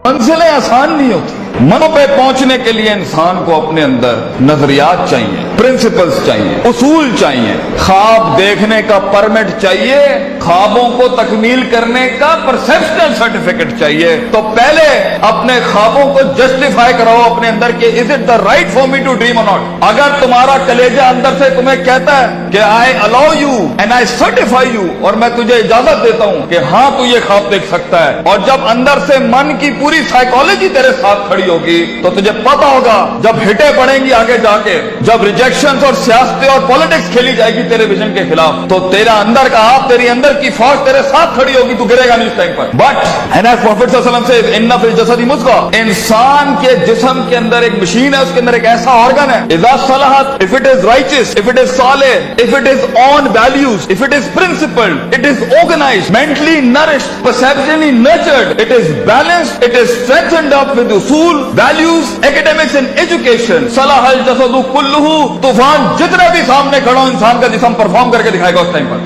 منزلیں آسان نہیں ہوتی. منوں پہ پہنچنے کے لیے انسان کو اپنے اندر نظریات چاہیے, پرنسپلز چاہیے, اصول چاہیے, خواب دیکھنے کا پرمٹ چاہیے, خوابوں کو تکمیل کرنے کا پرسپشنل سرٹیفکیٹ چاہیے. تو پہلے اپنے خوابوں کو جسٹیفائی کراؤ اپنے اندر کہ is it the right for me to dream or not. اگر تمہارا کلیجہ اندر سے تمہیں کہتا ہے کہ I allow you and I certify you, اور میں تجھے اجازت دیتا ہوں کہ ہاں تو یہ خواب دیکھ سکتا ہے, اور جب اندر سے من کی پوری سائیکالوجی تیرے ساتھ کھڑی ہوگی تو تجھے پتا ہوگا جب ہٹیں پڑیں گی آگے جا کے, جب ریجیکشنز اور سیاستیں اور پالیٹکس کھیلی جائے گی تیرے ویژن کے خلاف, تو تیرا اندر کا آپ, تیری اندر کی فوج تیرے ساتھ کھڑی ہوگی, تو گرے گا نہیں اس ٹائم پر. بٹ اینڈ ایز پروفیٹ صلی اللہ علیہ وسلم سے ان فی الجسد مضغہ, انسان کے جسم کے اندر ایک مشین ہے, اس کے اندر ایک ایسا آرگن ہے, اذا صلحت, if it is righteous, if it is solid, if it is on values, if it is principled, it is organized, mentally nourished, perceptually nurtured, it is balanced, it is strengthened up with usul, values, academics and education, صلح الجسد کلہ, طوفان جتنا بھی سامنے کھڑا ہو انسان کا جسم perform کر کے دکھائے گا اس ٹائم پر.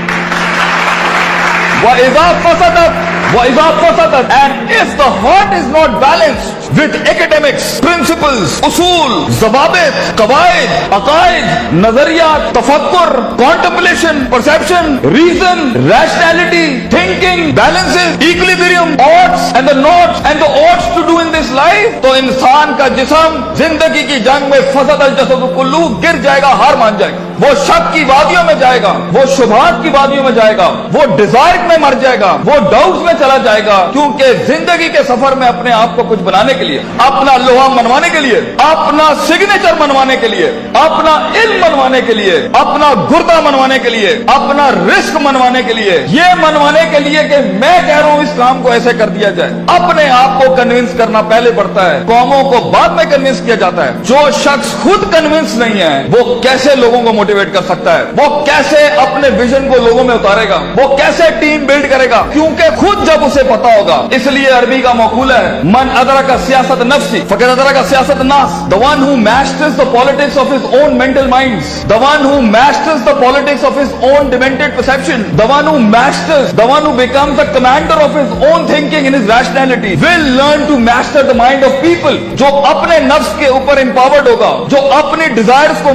وَإِذَا فَسَدَتْ and if the heart is not balanced with academics, principles, usul, ضوابط, قواعد, عقائد, نظریات, تفکر, contemplation, perception, reason, rationality, thinking, balances, equilibrium, odds and the nots and the odds to do in this life, تو انسان کا جسم زندگی کی جنگ میں فسد الجسد کلہ, گر جائے گا, ہار مان جائے گا, وہ شک کی وادیوں میں جائے گا, وہ شبہات کی وادیوں میں جائے گا, وہ ڈیزائر میں مر جائے گا, وہ ڈاؤٹس میں چلا جائے گا. کیونکہ زندگی کے سفر میں اپنے آپ کو کچھ بنانے کے لیے, اپنا لوہا منوانے کے لیے, اپنا سگنیچر منوانے کے لیے, اپنا علم منوانے کے لیے, اپنا گردہ منوانے کے لیے, اپنا رزق منوانے کے لیے, یہ منوانے کے لیے کہ میں کہہ رہا ہوں اس کام کو ایسے کر دیا جائے, اپنے آپ کو کنونس کرنا پہلے پڑتا ہے, قوموں کو بعد میں کنونس کیا جاتا ہے. جو شخص خود کنونس نہیں ہے وہ کیسے لوگوں کو موٹیویٹ کر سکتا ہے, وہ کیسے اپنے ویژن کو لوگوں میں اتارے گا, وہ کیسے ٹیم بلڈ کرے گا, کیونکہ خود جب اسے پتا ہوگا. اس لیے عربی کا مقولہ ہے, من ادرک سیاست نفسی فقد ادرک سیاست الناس, the one who masters the politics of his own mental minds, the one who masters the politics of his own demented perception, the one who masters, the one who becomes the commander of his own thinking in his rationality will learn to master the mind of people. جو اپنے نفس کے اوپر empowered ہوگا, جو اپنی desires کو